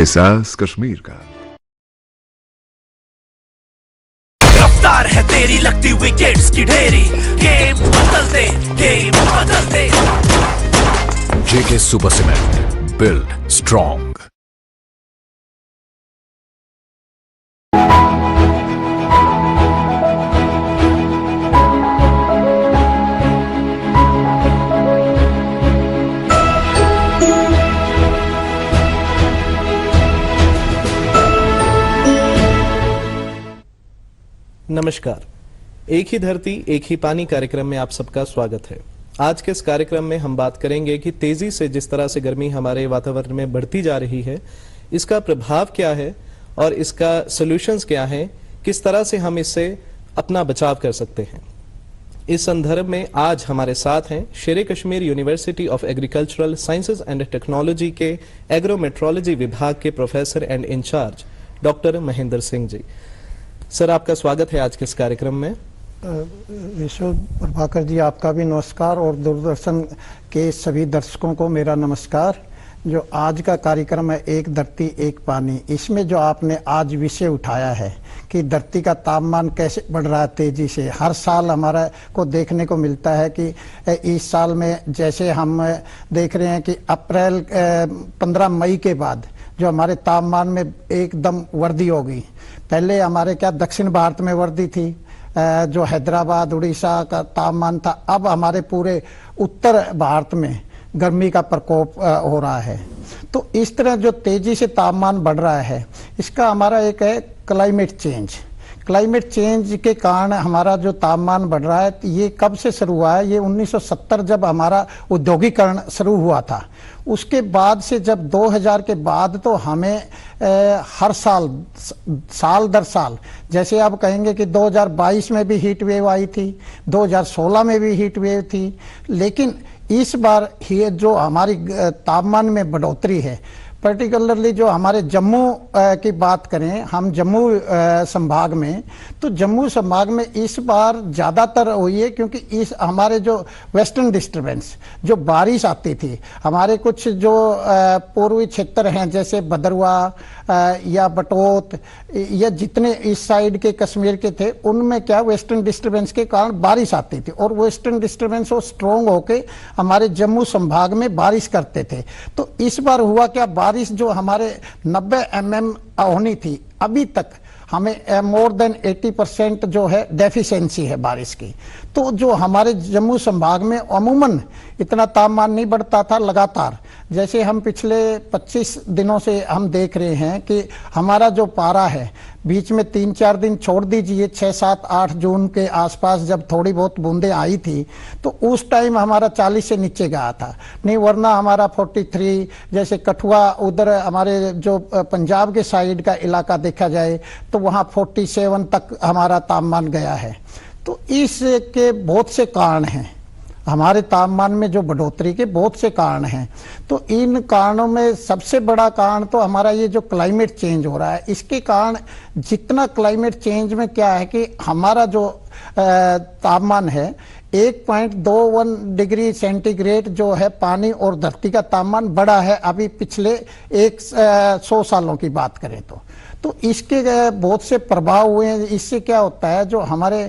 एहसास कश्मीर का। रफ्तार है तेरी लगती विकेट्स की ढेरी, गेम बदल दे। JK super cement, build strong. नमस्कार। एक ही धरती एक ही पानी कार्यक्रम में आप सबका स्वागत है। आज के इस कार्यक्रम में हम बात करेंगे कि तेजी से जिस तरह से गर्मी हमारे वातावरण में बढ़ती जा रही है, इसका प्रभाव क्या है और इसका सॉल्यूशंस क्या हैं, किस तरह से हम इससे अपना बचाव कर सकते हैं। इस संदर्भ में आज हमारे साथ हैं Sher-e Kashmir university of agricultural sciences and technology के एग्रोमेट्रोलॉजी विभाग के professor and in-charge doctor Mahendra Singh ji. Sir, आपका स्वागत है आज के इस कार्यक्रम में। विश्व प्रभाकर जी, आपका भी नमस्कार और दूरदर्शन के सभी दर्शकों को मेरा नमस्कार। जो आज का कार्यक्रम है एक धरती एक पानी, इसमें जो आपने आज विषय उठाया है कि धरती का तापमान कैसे बढ़ रहा है तेजी से, हर साल हमारा को देखने को मिलता है कि इस साल में जैसे हम देख रहे हैं कि अप्रैल 15 मई के बाद जो हमारे तापमान में एकदम वृद्धि हो गई। पहले हमारे क्या दक्षिण भारत में वृद्धि थी, जो हैदराबाद उड़ीसा का तापमान था, अब हमारे पूरे उत्तर भारत में गर्मी का प्रकोप हो रहा है। तो इस तरह जो तेजी से तापमान बढ़ रहा है, इसका हमारा एक है क्लाइमेट चेंज। क्लाइमेट चेंज के कारण हमारा जो तापमान बढ़ रहा है, ये कब से शुरू हुआ है? ये 1970 जब हमारा औद्योगिकरण शुरू हुआ था, उसके बाद से जब 2000 के बाद तो हमें हर साल दर साल, जैसे आप कहेंगे कि 2022 में भी हीट वेव आई थी, 2016 में भी हीट वेव थी, लेकिन इस बार ये जो हमारी तापमान में बढ़ोतरी है, पर्टिकुलरली जो हमारे जम्मू की बात करें हम, जम्मू संभाग में, तो जम्मू संभाग में इस बार ज़्यादातर हुई है क्योंकि इस हमारे जो वेस्टर्न डिस्टर्बेंस, जो बारिश आती थी, हमारे कुछ जो पूर्वी क्षेत्र हैं जैसे भदरवा या बटोत या जितने इस साइड के कश्मीर के थे, उनमें क्या वेस्टर्न डिस्टर्बेंस के कारण बारिश आती थी और वेस्टर्न डिस्टर्बेंस वो स्ट्रोंग होके हमारे जम्मू संभाग में बारिश करते थे। तो इस बार हुआ क्या, बारिश जो हमारे 90 mm होनी थी, अभी तक हमें मोर देन 80% जो है डेफिशिएंसी है बारिश की। तो जो हमारे जम्मू संभाग में अमूमन इतना तापमान नहीं बढ़ता था लगातार, जैसे हम पिछले 25 दिनों से हम देख रहे हैं कि हमारा जो पारा है, बीच में 3-4 दिन छोड़ दीजिए, 6, 7, 8 जून के आसपास जब थोड़ी बहुत बूंदें आई थी तो उस टाइम हमारा 40 से नीचे गया था, नहीं वरना हमारा 43, जैसे कठुआ उधर हमारे जो पंजाब के साइड का इलाका देखा जाए तो वहाँ 47 तक हमारा तापमान गया है। तो इसके बहुत से कारण हैं, हमारे तापमान में जो बढ़ोतरी के बहुत से कारण हैं। तो इन कारणों में सबसे बड़ा कारण तो हमारा ये जो क्लाइमेट चेंज हो रहा है, इसके कारण जितना क्लाइमेट चेंज में क्या है कि हमारा जो तापमान है 1.21 डिग्री सेंटीग्रेड जो है पानी और धरती का तापमान बढ़ा है अभी पिछले 100 सालों की बात करें तो इसके बहुत से प्रभाव हुए हैं। इससे क्या होता है, जो हमारे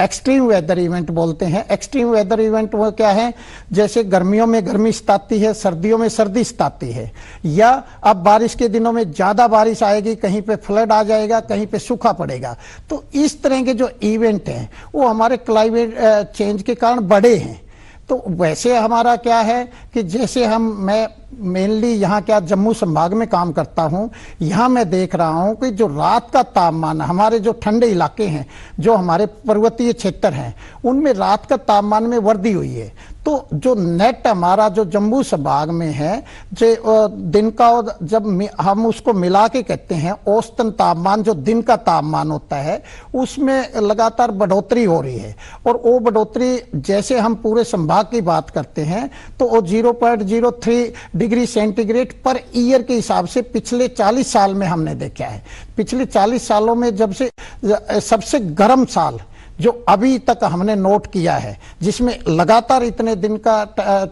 एक्सट्रीम वेदर इवेंट बोलते हैं, एक्सट्रीम वेदर इवेंट वो क्या है, जैसे गर्मियों में गर्मी सताती है, सर्दियों में सर्दी सताती है, या अब बारिश के दिनों में ज़्यादा बारिश आएगी, कहीं पे फ्लड आ जाएगा, कहीं पे सूखा पड़ेगा। तो इस तरह के जो इवेंट हैं वो हमारे क्लाइमेट चेंज के कारण बढ़े हैं। तो वैसे हमारा क्या है कि जैसे मैं मेनली यहाँ क्या जम्मू संभाग में काम करता हूँ, यहाँ मैं देख रहा हूँ कि जो रात का तापमान, हमारे जो ठंडे इलाके हैं, जो हमारे पर्वतीय क्षेत्र हैं, उनमें रात का तापमान में वृद्धि हुई है। तो जो नेट हमारा जो जम्मू संभाग में है, जो दिन का, जब हम उसको मिला के कहते हैं औसतन तापमान, जो दिन का तापमान होता है, उसमें लगातार बढ़ोतरी हो रही है। और वो बढ़ोतरी जैसे हम पूरे संभाग की बात करते हैं तो वो 0.03 डिग्री सेंटीग्रेड पर ईयर के हिसाब से पिछले 40 साल में हमने देखा है। पिछले 40 सालों में जब से सबसे गर्म साल जो अभी तक हमने नोट किया है, जिसमें लगातार इतने दिन का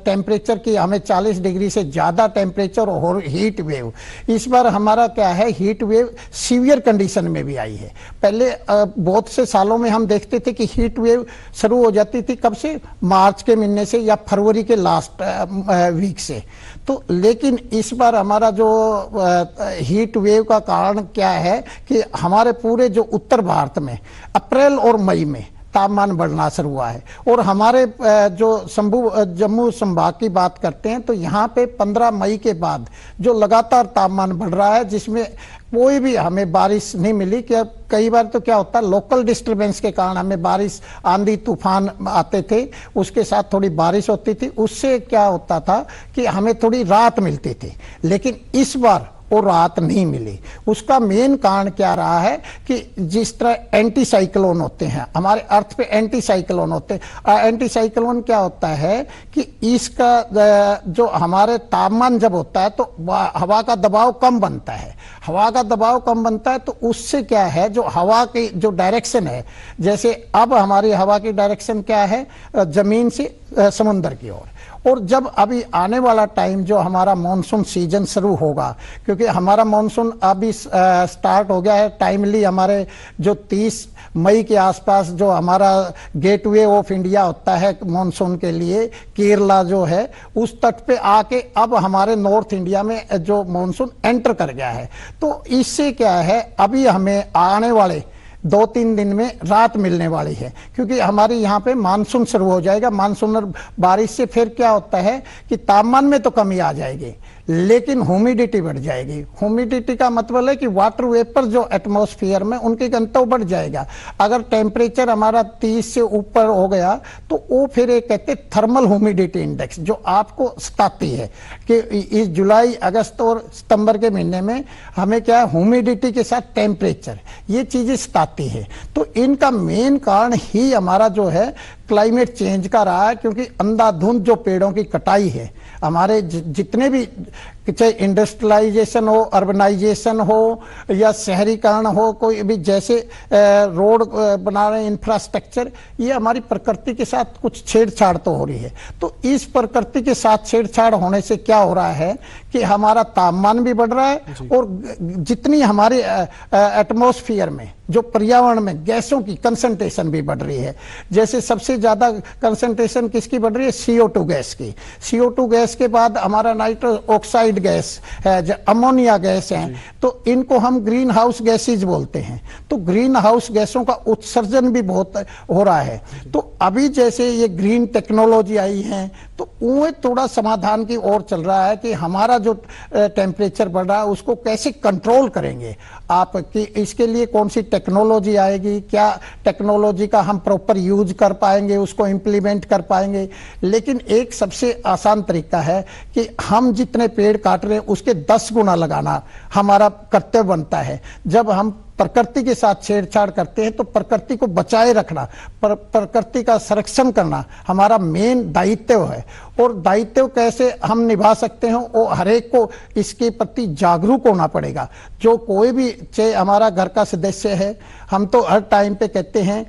टेम्परेचर की हमें 40 डिग्री से ज्यादा टेम्परेचर और हीट वेव, इस बार हमारा क्या है, हीट वेव सीवियर कंडीशन में भी आई है। पहले बहुत से सालों में हम देखते थे कि हीट वेव शुरू हो जाती थी कब से, मार्च के महीने से या फरवरी के लास्ट वीक से। तो लेकिन इस बार हमारा जो हीट वेव का कारण क्या है कि हमारे पूरे जो उत्तर भारत में अप्रैल और मई में तापमान बढ़ना शुरू हुआ है। और हमारे जो जम्मू संभाग की बात करते हैं तो यहाँ पे 15 मई के बाद जो लगातार तापमान बढ़ रहा है, जिसमें कोई भी हमें बारिश नहीं मिली। कि कई बार तो क्या होता है, लोकल डिस्टर्बेंस के कारण हमें बारिश, आंधी तूफान आते थे, उसके साथ थोड़ी बारिश होती थी, उससे क्या होता था कि हमें थोड़ी राहत मिलती थी। लेकिन इस बार वो राहत नहीं मिली। उसका मेन कारण क्या रहा है कि जिस तरह एंटी साइक्लोन होते हैं, हमारे अर्थ पे एंटी साइक्लोन होते हैं। एंटी साइक्लोन क्या होता है कि इसका जो हमारे तापमान जब होता है तो हवा का दबाव कम बनता है। हवा का दबाव कम बनता है तो उससे क्या है, जो हवा की जो डायरेक्शन है, जैसे अब हमारी हवा की डायरेक्शन क्या है, जमीन से समुद्र की ओर। और जब अभी आने वाला टाइम जो हमारा मॉनसून सीजन शुरू होगा, क्योंकि हमारा मॉनसून अभी स्टार्ट हो गया है टाइमली, हमारे जो 30 मई के आसपास जो हमारा गेटवे ऑफ इंडिया होता है मॉनसून के लिए, केरला जो है उस तट पे आके अब हमारे नॉर्थ इंडिया में जो मॉनसून एंटर कर गया है। तो इससे क्या है, अभी हमें आने वाले 2-3 दिन में राहत मिलने वाली है, क्योंकि हमारे यहाँ पे मानसून शुरू हो जाएगा। मानसून बारिश से फिर क्या होता है कि तापमान में तो कमी आ जाएगी, लेकिन ह्यूमिडिटी बढ़ जाएगी। ह्यूमिडिटी का मतलब है कि वाटर वेपर जो एटमॉस्फेयर में, उनकी घनत्व बढ़ जाएगा। अगर टेम्परेचर हमारा 30 से ऊपर हो गया तो वो फिर एक कहते हैं थर्मल ह्यूमिडिटी इंडेक्स, जो आपको सताती है कि इस जुलाई, अगस्त और सितंबर के महीने में हमें क्या है, ह्यूमिडिटी के साथ टेम्परेचर, ये चीजें सताती है। तो इनका मेन कारण ही हमारा जो है क्लाइमेट चेंज का रहा है, क्योंकि अंधाधुंध जो पेड़ों की कटाई है, हमारे जितने भी, चाहे इंडस्ट्रियलाइजेशन हो, अर्बनाइजेशन हो या शहरीकरण हो, कोई भी जैसे रोड बना रहे, इंफ्रास्ट्रक्चर, ये हमारी प्रकृति के साथ कुछ छेड़छाड़ तो हो रही है। तो इस प्रकृति के साथ छेड़छाड़ होने से क्या हो रहा है कि हमारा तापमान भी बढ़ रहा है, और जितनी हमारे एटमॉस्फेयर में, जो पर्यावरण में गैसों की कंसंट्रेशन भी बढ़ रही है। जैसे सबसे ज्यादा कंसंट्रेशन किसकी बढ़ रही है, CO2 गैस की। CO2 गैस के बाद हमारा नाइट्रोस ऑक्साइड गैस है, जो अमोनिया गैस है, तो इनको हम ग्रीन हाउस गैसेज बोलते हैं। तो ग्रीन हाउस गैसों का उत्सर्जन भी बहुत हो रहा है। तो अभी जैसे ये ग्रीन टेक्नोलॉजी आई है, तो वो थोड़ा समाधान की ओर चल रहा है कि हमारा जो टेम्परेचर बढ़ रहा है उसको कैसे कंट्रोल करेंगे आप, कि इसके लिए कौन सी टेक्नोलॉजी आएगी, क्या टेक्नोलॉजी का हम प्रॉपर यूज कर पाएंगे, उसको इम्प्लीमेंट कर पाएंगे। लेकिन एक सबसे आसान तरीका है कि हम जितने पेड़ काट रहे हैं उसके 10 गुना लगाना हमारा कर्तव्य बनता है। जब हम प्रकृति के साथ छेड़छाड़ करते हैं तो प्रकृति को बचाए रखना, प्रकृति का संरक्षण करना हमारा मेन दायित्व है। और दायित्व कैसे हम निभा सकते हैं, वो हरेक को इसके प्रति जागरूक होना पड़ेगा। जो कोई भी, चाहे हमारा घर का सदस्य है, हम तो हर टाइम पे कहते हैं,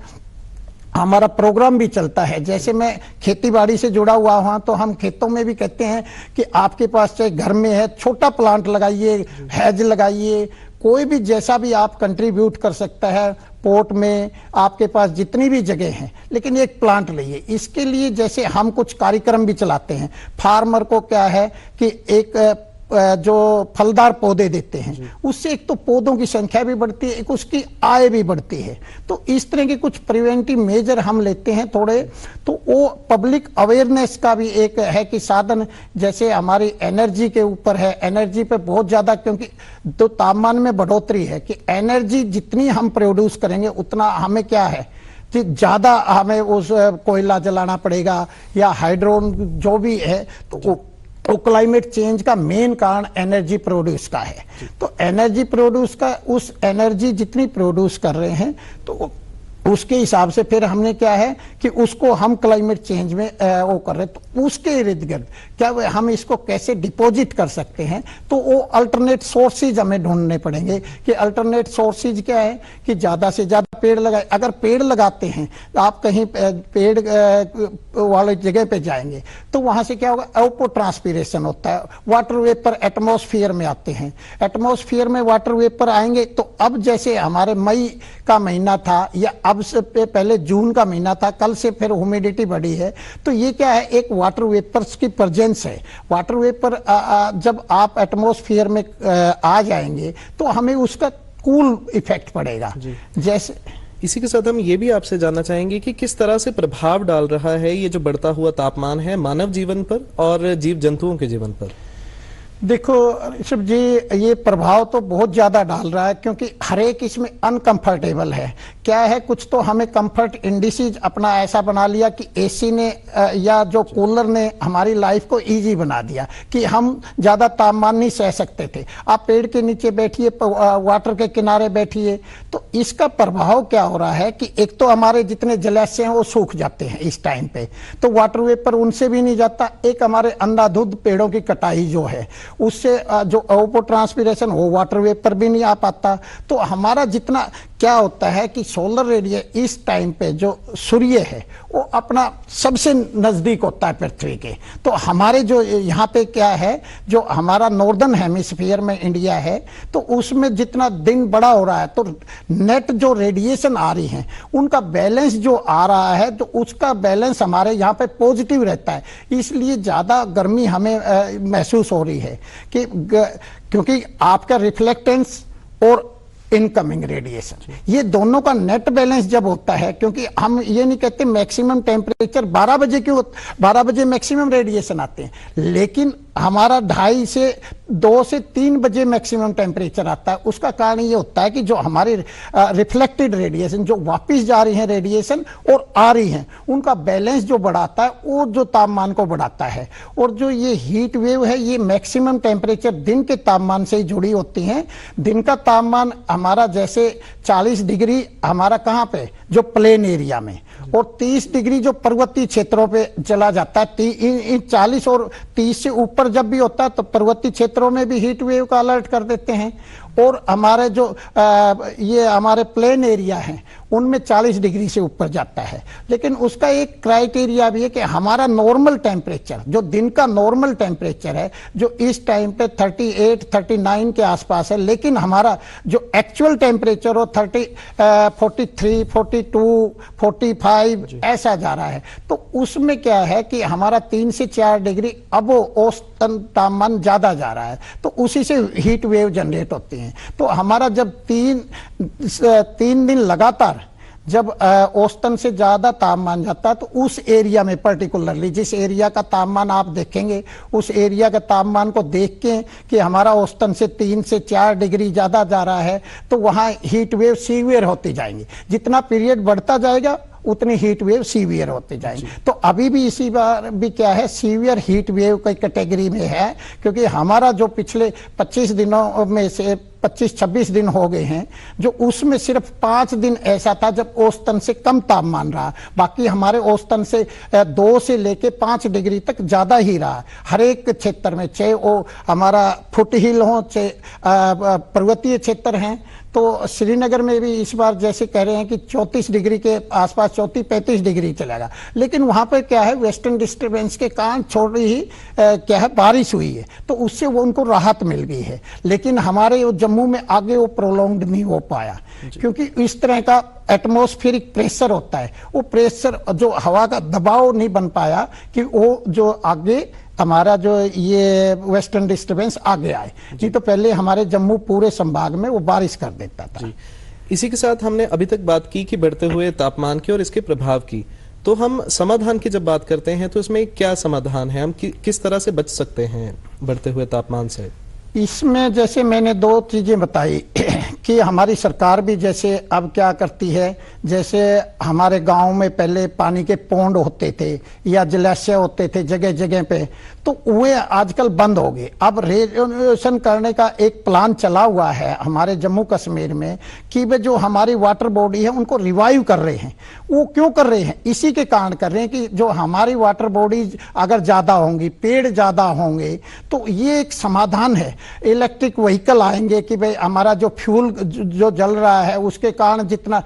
हमारा प्रोग्राम भी चलता है, जैसे मैं खेती बाड़ी से जुड़ा हुआ हूं तो हम खेतों में भी कहते हैं कि आपके पास चाहे घर में है, छोटा प्लांट लगाइए, हैज लगाइए, कोई भी जैसा भी आप कंट्रीब्यूट कर सकता है, पोर्ट में आपके पास जितनी भी जगह है, लेकिन एक प्लांट लाइए। इसके लिए जैसे हम कुछ कार्यक्रम भी चलाते हैं, फार्मर को क्या है कि एक जो फलदार पौधे देते हैं, उससे एक तो पौधों की संख्या भी बढ़ती है, एक उसकी आय भी बढ़ती है। तो इस तरह के कुछ प्रिवेंटिव मेजर हम लेते हैं थोड़े, तो वो पब्लिक अवेयरनेस का भी एक है कि साधन। जैसे हमारी एनर्जी के ऊपर है, एनर्जी पे बहुत ज्यादा, क्योंकि तो तापमान में बढ़ोतरी है कि एनर्जी जितनी हम प्रोड्यूस करेंगे उतना हमें क्या है कि ज्यादा हमें उस कोयला जलाना पड़ेगा या हाइड्रोन जो भी है। तो क्लाइमेट चेंज का मेन कारण एनर्जी प्रोड्यूस का है। तो एनर्जी प्रोड्यूस का, उस एनर्जी जितनी प्रोड्यूस कर रहे हैं तो उसके हिसाब से फिर हमने क्या है कि उसको हम क्लाइमेट चेंज में वो कर रहे हैं। तो उसके इर्द गिर्द क्या हम इसको कैसे डिपॉजिट कर सकते हैं, तो वो अल्टरनेट सोर्सेज हमें ढूंढने पड़ेंगे कि अल्टरनेट सोर्सेज क्या है कि ज्यादा से ज्यादा पेड़ लगाए, अगर पेड़ लगाते हैं आप कहीं पेड़ वाले जगह पे जाएंगे तो वहां से क्या होगा, एवपोट्रांसपीरेशन होता है, वाटर वेपर एटमॉस्फेयर में आते हैं, एटमॉस्फेयर में वाटर वेपर आएंगे। तो अब जैसे हमारे मई का महीना था या अब से पहले जून का महीना था, कल से फिर ह्यूमिडिटी बढ़ी है, तो ये क्या है, एक वाटर वेपर्स की प्रेजेंस है। वाटर वेपर जब आप एटमॉस्फेयर में आ जाएंगे तो हमें उसका कूल इफेक्ट पड़ेगा। जैसे इसी के साथ हम ये भी आपसे जानना चाहेंगे कि किस तरह से प्रभाव डाल रहा है ये जो बढ़ता हुआ तापमान है मानव जीवन पर और जीव जंतुओं के जीवन पर। देखो ऋषभ जी, ये प्रभाव तो बहुत ज्यादा डाल रहा है क्योंकि हर एक इसमें अनकंफर्टेबल है। क्या है, कुछ तो हमें कंफर्ट इंडिसीज अपना ऐसा बना लिया कि एसी ने या जो कूलर ने हमारी लाइफ को इजी बना दिया कि हम ज्यादा तापमान नहीं सह सकते थे। आप पेड़ के नीचे बैठिए, वाटर के किनारे बैठिए, तो इसका प्रभाव क्या हो रहा है कि एक तो हमारे जितने जलाशय हैं वो सूख जाते हैं इस टाइम पे, तो वाटर वेपर उनसे भी नहीं जाता। एक हमारे अंधाधुंध पेड़ों की कटाई जो है उससे जो एवपोट्रांसपीरेशन वो वाटर वेपर भी नहीं आ पाता। तो हमारा जितना क्या होता है कि सोलर रेडिएशन इस टाइम पे जो सूर्य है वो अपना सबसे नजदीक होता है पृथ्वी के। तो हमारे जो यहाँ पे क्या है, जो हमारा नॉर्दर्न हेमिस्फीयर में इंडिया है, तो उसमें जितना दिन बड़ा हो रहा है तो नेट जो रेडिएशन आ रही है उनका बैलेंस जो आ रहा है, तो उसका बैलेंस हमारे यहाँ पे पॉजिटिव रहता है, इसलिए ज्यादा गर्मी हमें महसूस हो रही है कि क्योंकि आपका रिफ्लेक्टेंस और इनकमिंग रेडिएशन ये दोनों का नेट बैलेंस जब होता है, क्योंकि हम ये नहीं कहते मैक्सिमम टेम्परेचर 12 बजे क्यों, 12 बजे मैक्सिमम रेडिएशन आते हैं, लेकिन हमारा 2:30 से 2 से 3 बजे मैक्सिमम टेम्परेचर आता है। उसका कारण ये होता है कि जो हमारी रिफ्लेक्टेड रेडिएशन जो वापस जा रही है रेडिएशन और आ रही हैं, उनका बैलेंस जो बढ़ाता है वो जो तापमान को बढ़ाता है। और जो ये हीट वेव है ये मैक्सिमम टेम्परेचर दिन के तापमान से ही जुड़ी होती हैं। दिन का तापमान हमारा जैसे 40 डिग्री हमारा कहाँ पे, जो प्लेन एरिया में, और 30 डिग्री जो पर्वतीय क्षेत्रों पे चला जाता है। 40 और 30 से ऊपर जब भी होता है तो पर्वतीय क्षेत्रों में भी हीट वेव का अलर्ट कर देते हैं। और हमारे जो ये हमारे प्लेन एरिया हैं उनमें 40 डिग्री से ऊपर जाता है। लेकिन उसका एक क्राइटेरिया भी है कि हमारा नॉर्मल टेम्परेचर, जो दिन का नॉर्मल टेम्परेचर है, जो इस टाइम पे 38, 39 के आसपास है, लेकिन हमारा जो एक्चुअल टेम्परेचर हो 43, 42, 45 ऐसा जा रहा है। तो उसमें क्या है कि हमारा 3 से 4 डिग्री अब औसतन तापमान ज्यादा जा रहा है, तो उसी से हीट वेव जनरेट होती है। तो हमारा जब 3 दिन लगातार जब औसतन से ज्यादा तापमान जाता है, तो उस एरिया में पर्टिकुलरली जिस एरिया का तापमान आप देखेंगे, उस एरिया के तापमान को देख के कि हमारा औसतन से 3 से 4 डिग्री ज्यादा जा रहा है, तो वहां हीट वेव सीवियर होती जाएंगी। जितना पीरियड बढ़ता जाएगा उतनी हीट वेव सीवियर होते जाएंगे। तो अभी भी इसी बार भी क्या है, सीवियर हीट वेव की कैटेगरी में है, क्योंकि हमारा जो पिछले 25 दिनों में से 25-26 दिन हो गए हैं, जो उसमें सिर्फ 5 दिन ऐसा था जब औसतन से कम तापमान रहा, बाकी हमारे औसतन से 2 से लेके 5 डिग्री तक ज्यादा ही रहा हर एक क्षेत्र में, चाहे वो हमारा फुट हिल हो, चाहे पर्वतीय क्षेत्र हैं। तो श्रीनगर में भी इस बार जैसे कह रहे हैं कि 34 डिग्री के आसपास 34-35 डिग्री चलेगा, लेकिन वहां पर क्या है, वेस्टर्न डिस्टर्बेंस के कारण छोटी ही क्या है बारिश हुई है, तो उससे वो उनको राहत मिल गई है। लेकिन हमारे वो जम्मू में आगे वो प्रोलॉन्ग्ड नहीं हो पाया, क्योंकि इस तरह का एटमॉस्फेरिक प्रेशर होता है, वो प्रेशर जो हवा का दबाव नहीं बन पाया कि वो जो आगे हमारा जो ये वेस्टर्न डिस्टर्बेंस आगे आए। नहीं तो पहले हमारे जम्मू पूरे संभाग में वो बारिश कर देता था। इसी के साथ हमने अभी तक बात की कि बढ़ते हुए तापमान की और इसके प्रभाव की, तो हम समाधान की जब बात करते हैं तो इसमें क्या समाधान है, हम किस तरह से बच सकते हैं बढ़ते हुए तापमान से? इसमें जैसे मैंने 2 चीजें बताई कि हमारी सरकार भी जैसे अब क्या करती है, जैसे हमारे गांव में पहले पानी के पोंड होते थे या जलाशय होते थे जगह जगह पे, तो वे आजकल बंद हो गए। अब रेनोवेशन करने का एक प्लान चला हुआ है हमारे जम्मू कश्मीर में कि वे जो हमारी वाटर बॉडी है उनको रिवाइव कर रहे हैं। वो क्यों कर रहे हैं? इसी के कारण कर रहे हैं कि जो हमारी वाटर बॉडी अगर ज्यादा होंगी, पेड़ ज्यादा होंगे, तो ये एक समाधान है। इलेक्ट्रिक व्हीकल आएंगे कि भाई हमारा जो फ्यूल जो जल रहा है उसके कारण जितना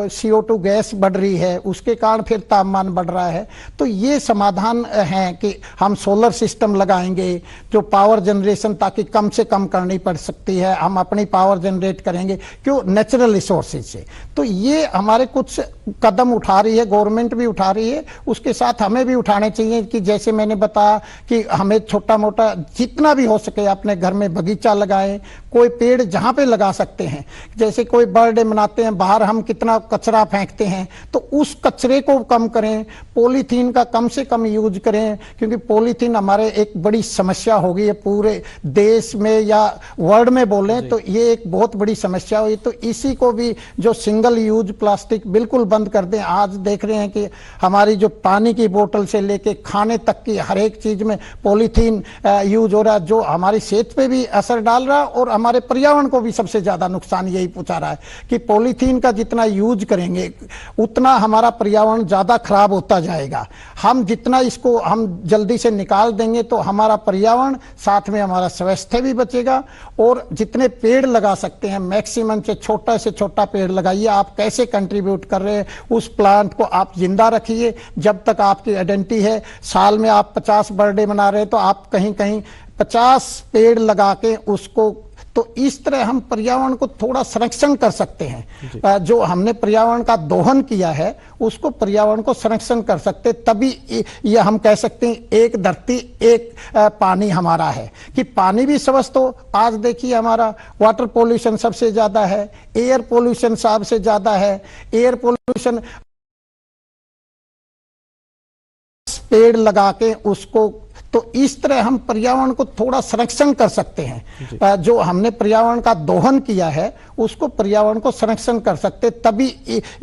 CO2 गैस बढ़ रही है, उसके कारण फिर तापमान बढ़ रहा है। तो ये समाधान है कि हम सोलर सिस्टम लगाएंगे जो पावर जनरेशन ताकि कम से कम करनी पड़ सकती है, हम अपनी पावर जनरेट करेंगे क्यों, नेचुरल रिसोर्सेज से। तो ये हमारे कुछ कदम उठा रही है, गवर्नमेंट भी उठा रही है, उसके साथ हमें भी उठाने चाहिए कि जैसे मैंने बताया कि हमें छोटा मोटा जितना भी हो सके अपने घर में बगीचा लगाएं, कोई पेड़ जहां पे लगा सकते हैं। जैसे कोई बर्थडे मनाते हैं, बाहर हम कितना कचरा फेंकते हैं, तो उस कचरे को कम करें, पॉलीथीन का कम से कम यूज करें, क्योंकि पॉलीथीन हमारे एक बड़ी समस्या हो गई है पूरे देश में या वर्ल्ड में बोले तो ये एक बहुत बड़ी समस्या हुई। तो इसी को भी जो सिंगल यूज प्लास्टिक बिल्कुल बंद कर दें। आज देख रहे हैं कि हमारी जो पानी की बोतल से लेके खाने तक की हर एक चीज में पॉलीथीन यूज हो रहा है, जो हमारी सेहत पे भी असर डाल रहा है और हमारे पर्यावरण को भी सबसे ज्यादा नुकसान यही पहुंचा रहा है कि पॉलीथीन का जितना यूज करेंगे उतना हमारा पर्यावरण ज्यादा खराब होता जाएगा। हम जितना इसको हम जल्दी से निकाल देंगे तो हमारा पर्यावरण, साथ में हमारा स्वास्थ्य भी बचेगा। और जितने पेड़ लगा सकते हैं मैक्सिमम से छोटा पेड़ लगाइए। आप कैसे कंट्रीब्यूट कर रहे हैं उस प्लांट को आप जिंदा रखिए। जब तक आपकी आइडेंटिटी है, साल में आप 50 बर्थडे मना रहे हैं तो आप कहीं कहीं 50 पेड़ लगा के उसको, तो इस तरह हम पर्यावरण को थोड़ा संरक्षण कर सकते हैं। जो हमने पर्यावरण का दोहन किया है उसको पर्यावरण को संरक्षण कर सकते, तभी ये हम कह सकते हैं एक धरती एक पानी हमारा है कि पानी भी स्वस्थ हो। आज देखिए हमारा वाटर पोल्यूशन सबसे ज्यादा है, एयर पोल्यूशन सबसे ज्यादा है। एयर पोल्यूशन पेड़ लगा के उसको, तो इस तरह हम पर्यावरण को थोड़ा संरक्षण कर सकते हैं। जो हमने पर्यावरण का दोहन किया है उसको पर्यावरण को संरक्षण कर सकते, तभी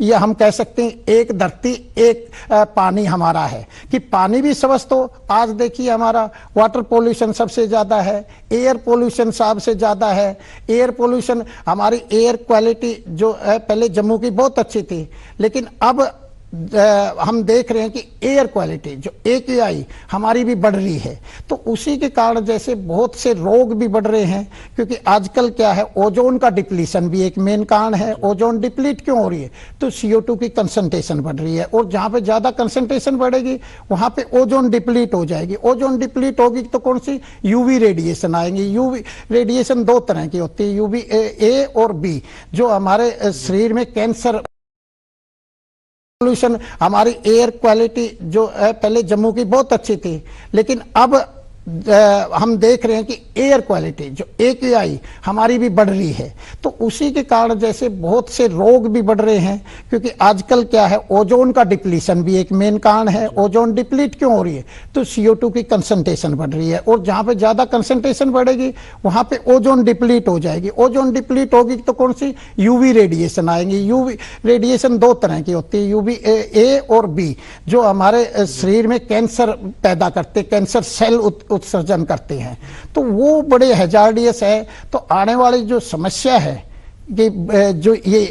ये हम कह सकते हैं एक धरती एक पानी हमारा है कि पानी भी स्वस्थ हो। आज देखिए हमारा वाटर पोल्यूशन सबसे ज्यादा है, एयर पोल्यूशन सबसे ज्यादा है। एयर पोल्यूशन, हमारी एयर क्वालिटी जो है पहले जम्मू की बहुत अच्छी थी, लेकिन अब हम देख रहे हैं कि एयर क्वालिटी जो AQI हमारी भी बढ़ रही है। तो उसी के कारण जैसे बहुत से रोग भी बढ़ रहे हैं, क्योंकि आजकल क्या है, ओजोन का डिप्लीशन भी एक मेन कारण है। ओजोन डिप्लीट क्यों हो रही है? तो CO2 की कंसंट्रेशन बढ़ रही है, और जहां पे ज्यादा कंसंट्रेशन बढ़ेगी वहां पे ओजोन डिप्लीट हो जाएगी। ओजोन डिप्लीट होगी तो कौन सी UV रेडिएशन आएंगी। UV रेडिएशन दो तरह की होती है, UVA और B, जो हमारे शरीर में कैंसर। पोल्यूशन, हमारी एयर क्वालिटी जो है पहले जम्मू की बहुत अच्छी थी, लेकिन अब हम देख रहे हैं कि एयर क्वालिटी जो AQI हमारी भी बढ़ रही है। तो उसी के कारण जैसे बहुत से रोग भी बढ़ रहे हैं, क्योंकि आजकल क्या है, ओजोन का डिप्लीशन भी एक मेन कारण है। ओजोन डिप्लीट क्यों हो रही है? तो CO2 की कंसंट्रेशन बढ़ रही है, और जहां पे ज्यादा कंसंट्रेशन बढ़ेगी वहां पे ओजोन डिप्लीट हो जाएगी। ओजोन डिप्लीट होगी तो कौन सी UV रेडिएशन आएंगी। UV रेडिएशन दो तरह की होती है, UVA और B, जो हमारे शरीर में कैंसर पैदा करते, कैंसर सेल उत्सर्जन करते हैं। तो वो बड़े हैजार्डियस है। तो आने वाली जो समस्या है कि जो ये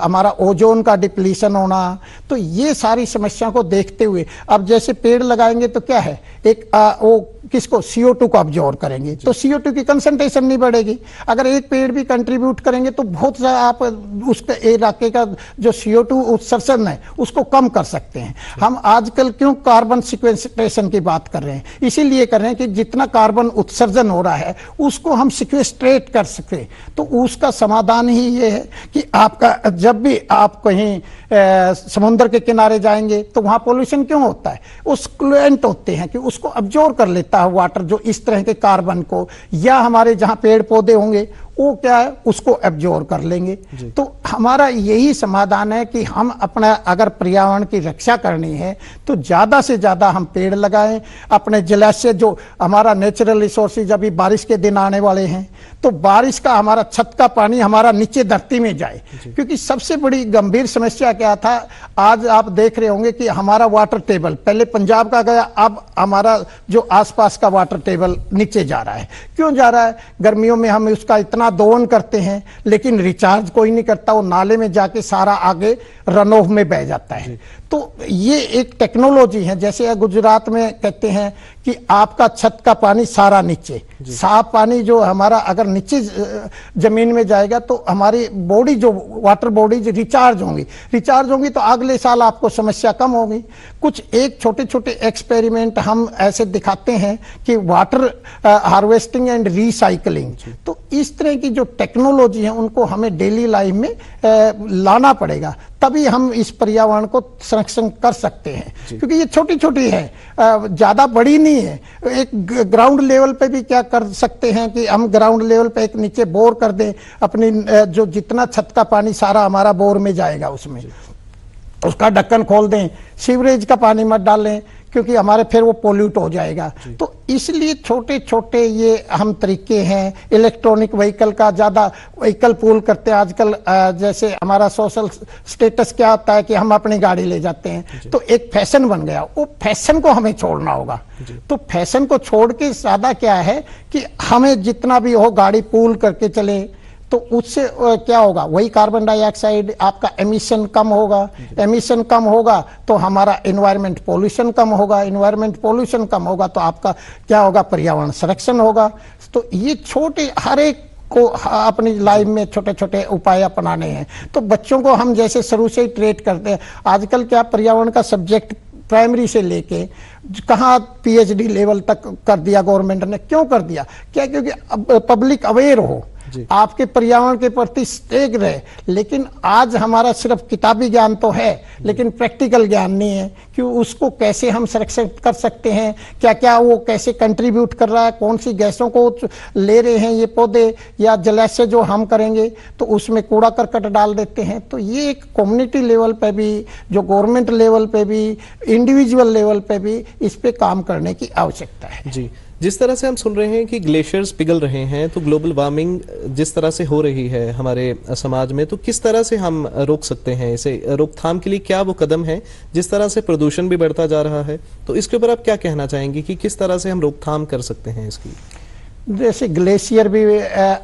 हमारा ओजोन का डिप्लीशन होना, तो ये सारी समस्याओं को देखते हुए अब जैसे पेड़ लगाएंगे तो क्या है, एक वो किसको, CO2 को अब्जॉर्ब करेंगे, तो CO2 की कंसंट्रेशन नहीं बढ़ेगी। अगर एक पेड़ भी कंट्रीब्यूट करेंगे तो बहुत सा आप उस इलाके का जो CO2 उत्सर्जन है उसको कम कर सकते हैं। हम आजकल क्यों कार्बन सिक्वेस्ट्रेशन की बात कर रहे हैं? इसीलिए कर रहे हैं कि जितना कार्बन उत्सर्जन हो रहा है उसको हम सिक्वेस्ट्रेट कर सके। तो उसका समाधान ही ये है कि आपका जब भी आप कहीं समुद्र के किनारे जाएंगे तो वहां पोल्यूशन क्यों होता है? उस क्लुएंट होते हैं कि उसको अब्जॉर्ब कर लेता है वाटर, जो इस तरह के कार्बन को, या हमारे जहां पेड़ पौधे होंगे वो क्या है, उसको एब्जॉर्ब कर लेंगे। तो हमारा यही समाधान है कि हम अपना अगर पर्यावरण की रक्षा करनी है तो ज्यादा से ज्यादा हम पेड़ लगाएं। अपने जलाशय जो हमारा नेचुरल रिसोर्सेज, अभी बारिश के दिन आने वाले हैं, तो बारिश का हमारा छत का पानी हमारा नीचे धरती में जाए, क्योंकि सबसे बड़ी गंभीर समस्या क्या था, आज आप देख रहे होंगे कि हमारा वाटर टेबल पहले पंजाब का गया, अब हमारा जो आसपास का वाटर टेबल नीचे जा रहा है। क्यों जा रहा है? गर्मियों में हम उसका इतना दोहन करते हैं लेकिन रिचार्ज कोई नहीं करता, वो नाले में जाके सारा आगे रन ऑफ में बह जाता है। तो ये एक टेक्नोलॉजी है, जैसे गुजरात में कहते हैं कि आपका छत का पानी सारा नीचे, साफ पानी जो हमारा अगर नीचे जमीन में जाएगा तो हमारी बॉडी जो वाटर बॉडीज रिचार्ज होंगी तो अगले साल आपको समस्या कम होगी। कुछ एक छोटे छोटे एक्सपेरिमेंट हम ऐसे दिखाते हैं कि वाटर हार्वेस्टिंग एंड रिसाइकलिंग, तो इस तरह की जो टेक्नोलॉजी है उनको हमें डेली लाइफ में लाना पड़ेगा, तभी हम इस पर्यावरण को संरक्षण कर सकते हैं। क्योंकि ये छोटी छोटी है, ज्यादा बड़ी नहीं है। एक ग्राउंड लेवल पे भी क्या कर सकते हैं कि हम ग्राउंड लेवल पे एक नीचे बोर कर दें, अपनी जो जितना छत का पानी सारा हमारा बोर में जाएगा उसमें उसका ढक्कन खोल दें, सीवरेज का पानी मत डालें क्योंकि हमारे फिर वो पोल्यूट हो जाएगा। तो इसलिए छोटे छोटे ये हम तरीके हैं। इलेक्ट्रॉनिक व्हीकल का ज्यादा व्हीकल पूल करते हैं आजकल, जैसे हमारा सोशल स्टेटस क्या होता है कि हम अपनी गाड़ी ले जाते हैं, तो एक फैशन बन गया, वो फैशन को हमें छोड़ना होगा। तो फैशन को छोड़ के ज्यादा क्या है कि हमें जितना भी हो गाड़ी पूल करके चले, तो उससे क्या होगा, वही कार्बन डाइऑक्साइड आपका एमिशन कम होगा, एमिशन कम होगा तो हमारा एनवायरमेंट पोल्यूशन कम होगा, एनवायरमेंट पोल्यूशन कम होगा तो आपका क्या होगा, पर्यावरण संरक्षण होगा। तो ये छोटे हर एक को अपनी लाइफ में छोटे छोटे उपाय अपनाने हैं। तो बच्चों को हम जैसे शुरू से ही ट्रेट करते हैं, आजकल क्या पर्यावरण का सब्जेक्ट प्राइमरी से लेके कहाँ पीएचडी लेवल तक कर दिया गवर्नमेंट ने। क्यों कर दिया? क्या? क्योंकि पब्लिक अवेयर हो, आपके पर्यावरण के प्रति सजग रहे। लेकिन आज हमारा सिर्फ किताबी ज्ञान तो है लेकिन प्रैक्टिकल ज्ञान नहीं है कि उसको कैसे हम संरक्षण कर सकते हैं, क्या क्या वो कैसे कंट्रीब्यूट कर रहा है, कौन सी गैसों को ले रहे हैं ये पौधे, या जलाशय जो हम करेंगे तो उसमें कूड़ा करकट डाल देते हैं। तो ये एक कम्युनिटी लेवल पे भी, जो गवर्नमेंट लेवल पे भी, इंडिविजुअल लेवल पे भी इस पे काम करने की आवश्यकता है। जी, जिस तरह से हम सुन रहे हैं कि ग्लेशियर्स पिघल रहे हैं, तो ग्लोबल वार्मिंग जिस तरह से हो रही है हमारे समाज में, तो किस तरह से हम रोक सकते हैं इसे? रोकथाम के लिए क्या वो कदम है? जिस तरह से प्रदूषण भी बढ़ता जा रहा है, तो इसके ऊपर आप क्या कहना चाहेंगे कि किस तरह से हम रोकथाम कर सकते हैं इसकी? जैसे ग्लेशियर भी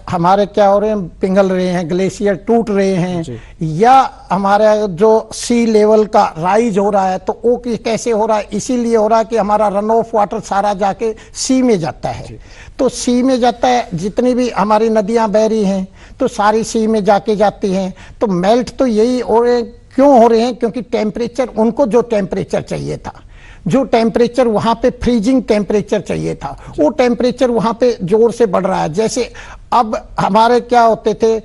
हमारे क्या हो रहे हैं, पिघल रहे हैं, ग्लेशियर टूट रहे हैं, या हमारा जो सी लेवल का राइज हो रहा है, तो वो कैसे हो रहा है? इसीलिए हो रहा है कि हमारा रन ऑफ वाटर सारा जाके सी में जाता है। तो सी में जाता है, जितनी भी हमारी नदियां बह रही हैं तो सारी सी में जाके जाती हैं। तो मेल्ट तो यही हो रहे हैं, क्यों हो रहे हैं? क्योंकि टेम्परेचर, उनको जो टेम्परेचर चाहिए था, जो टेम्परेचर वहां पे फ्रीजिंग टेम्परेचर चाहिए था, वो टेम्परेचर वहां पे जोर से बढ़ रहा है। जैसे अब हमारे क्या होते थे,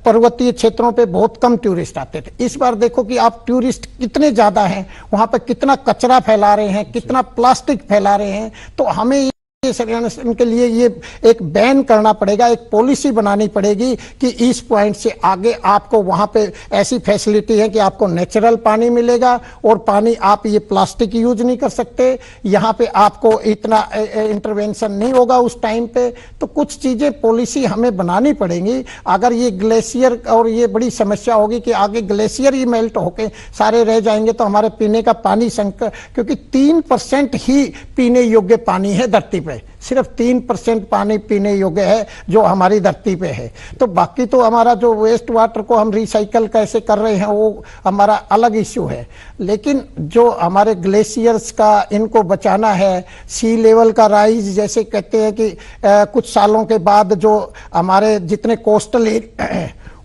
पर्वतीय क्षेत्रों पे बहुत कम टूरिस्ट आते थे। इस बार देखो कि आप टूरिस्ट कितने ज्यादा हैं, वहां पे कितना कचरा फैला रहे हैं, कितना प्लास्टिक फैला रहे हैं। तो हमें के लिए ये एक बैन करना पड़ेगा, एक पॉलिसी बनानी पड़ेगी कि इस पॉइंट से आगे आपको वहां पे ऐसी फैसिलिटी है कि आपको नेचुरल पानी मिलेगा और पानी आप ये प्लास्टिक यूज नहीं कर सकते, यहाँ पे आपको इतना इंटरवेंशन नहीं होगा उस टाइम पे। तो कुछ चीजें पॉलिसी हमें बनानी पड़ेंगी। अगर ये ग्लेशियर, और ये बड़ी समस्या होगी कि आगे ग्लेशियर ही मेल्ट होके सारे रह जाएंगे तो हमारे पीने का पानी संकट, क्योंकि 3% ही पीने योग्य पानी है धरती पे, सिर्फ 3% पानी पीने योग्य है जो हमारी धरती पे है। तो बाकी तो हमारा जो वेस्ट वाटर को हम रिसाइकल कैसे कर रहे हैं वो हमारा अलग इश्यू है। लेकिन जो हमारे ग्लेशियर्स का, इनको बचाना है। सी लेवल का राइज, जैसे कहते हैं कि कुछ सालों के बाद जो हमारे जितने कोस्टल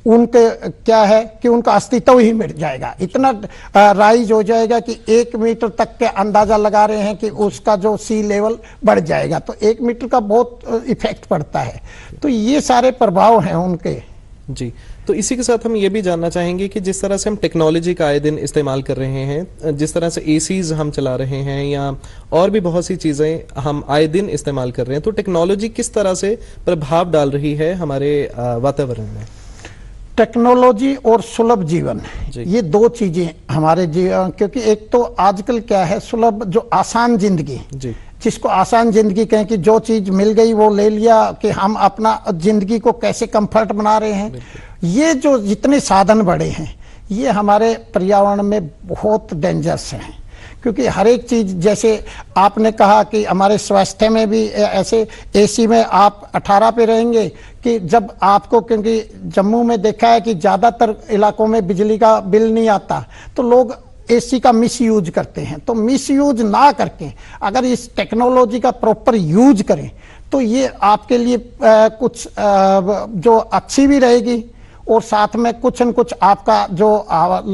उनके क्या है कि उनका अस्तित्व ही मिट जाएगा, इतना राइज हो जाएगा कि 1 मीटर तक के अंदाजा लगा रहे हैं कि उसका जो सी लेवल बढ़ जाएगा। तो 1 मीटर का बहुत इफेक्ट पड़ता है। तो ये सारे प्रभाव हैं उनके। जी, तो इसी के साथ हम ये भी जानना चाहेंगे कि जिस तरह से हम टेक्नोलॉजी का आए दिन इस्तेमाल कर रहे हैं, जिस तरह से एसीज हम चला रहे हैं या और भी बहुत सी चीज़ें हम आए दिन इस्तेमाल कर रहे हैं, तो टेक्नोलॉजी किस तरह से प्रभाव डाल रही है हमारे वातावरण में? टेक्नोलॉजी और सुलभ जीवन, ये दो चीजें हमारे जीवन, क्योंकि एक तो आजकल क्या है, सुलभ जो आसान जिंदगी, जिसको आसान जिंदगी कहें कि जो चीज मिल गई वो ले लिया, कि हम अपना जिंदगी को कैसे कंफर्ट बना रहे हैं, ये जो जितने साधन बढ़े हैं ये हमारे पर्यावरण में बहुत डेंजरस हैं। क्योंकि हर एक चीज, जैसे आपने कहा कि हमारे स्वास्थ्य में भी ऐसे एसी में आप 18 पे रहेंगे कि जब आपको, क्योंकि जम्मू में देखा है कि ज्यादातर इलाकों में बिजली का बिल नहीं आता, तो लोग एसी का मिस यूज करते हैं। तो मिस यूज ना करके अगर इस टेक्नोलॉजी का प्रॉपर यूज करें तो ये आपके लिए कुछ जो अच्छी भी रहेगी और साथ में कुछ न कुछ आपका जो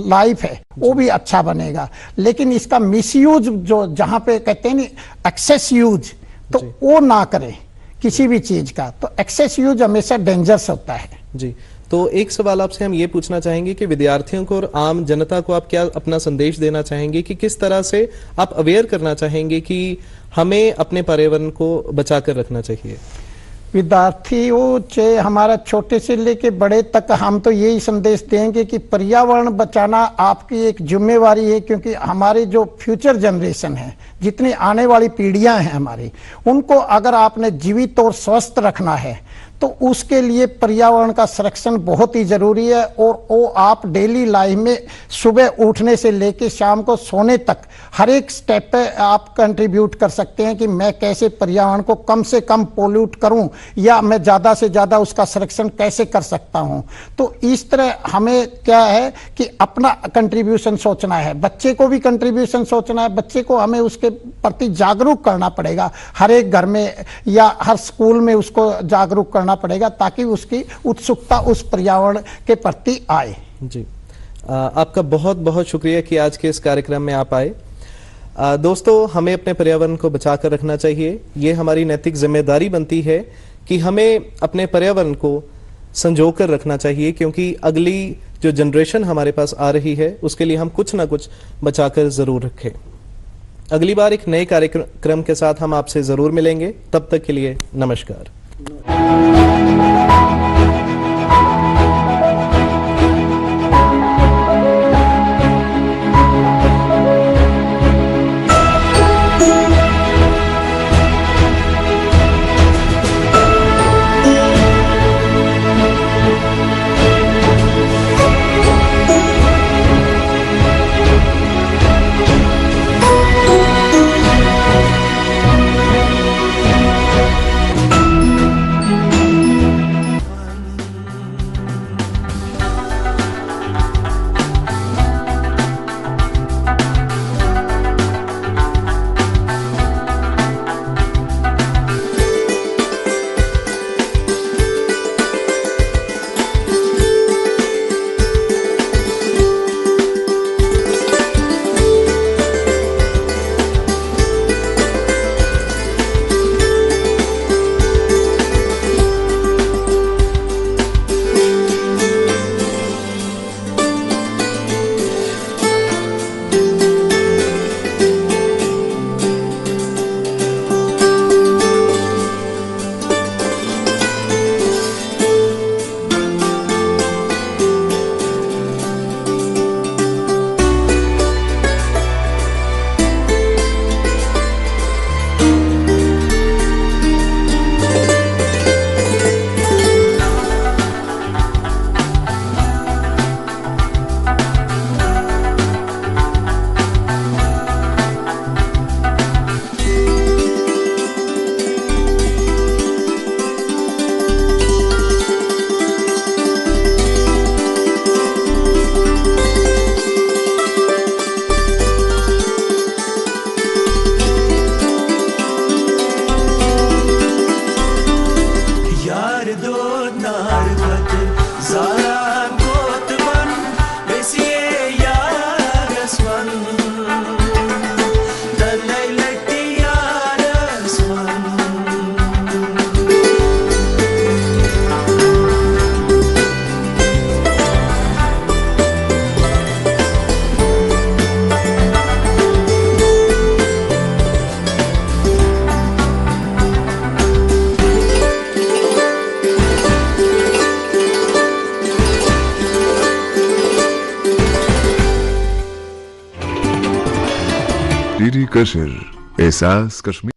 लाइफ है वो भी अच्छा बनेगा। लेकिन इसका मिसयूज जो जहां पे कहते हैं नहीं, एक्सेस यूज, तो वो ना करें किसी भी चीज का। तो एक्सेस यूज हमेशा डेंजरस होता है। जी, तो एक सवाल आपसे हम ये पूछना चाहेंगे कि विद्यार्थियों को और आम जनता को आप क्या अपना संदेश देना चाहेंगे कि किस तरह से आप अवेयर करना चाहेंगे कि हमें अपने पर्यावरण को बचाकर रखना चाहिए? विद्यार्थियों चाहे हमारा छोटे से लेके बड़े तक हम तो यही संदेश देंगे कि पर्यावरण बचाना आपकी एक जिम्मेवारी है, क्योंकि हमारे जो फ्यूचर जनरेशन है, जितनी आने वाली पीढ़ियां हैं हमारी, उनको अगर आपने जीवित और स्वस्थ रखना है तो उसके लिए पर्यावरण का संरक्षण बहुत ही जरूरी है। और वो आप डेली लाइफ में सुबह उठने से लेकर शाम को सोने तक हर एक स्टेप पे आप कंट्रीब्यूट कर सकते हैं कि मैं कैसे पर्यावरण को कम से कम पोल्यूट करूं या मैं ज़्यादा से ज़्यादा उसका संरक्षण कैसे कर सकता हूं। तो इस तरह हमें क्या है कि अपना कंट्रीब्यूशन सोचना है, बच्चे को भी कंट्रीब्यूशन सोचना है, बच्चे को हमें उसके प्रति जागरूक करना पड़ेगा। हर एक घर में या हर स्कूल में उसको जागरूक करना पड़ेगा ताकि उसकी उत्सुकता उस पर्यावरण के प्रति आए। जी, आपका बहुत बहुत शुक्रिया कि आज के इस कार्यक्रम में आप आए। दोस्तों, हमें अपने पर्यावरण को बचाकर रखना चाहिए। ये हमारी नैतिक जिम्मेदारी बनती है कि हमें अपने पर्यावरण को संजो कर रखना चाहिए, क्योंकि अगली जो जनरेशन हमारे पास आ रही है उसके लिए हम कुछ ना कुछ बचाकर जरूर रखें। अगली बार एक नए कार्यक्रम के साथ हम आपसे जरूर मिलेंगे। तब तक के लिए नमस्कार। डीडी कशिर एहसास कश्मीर।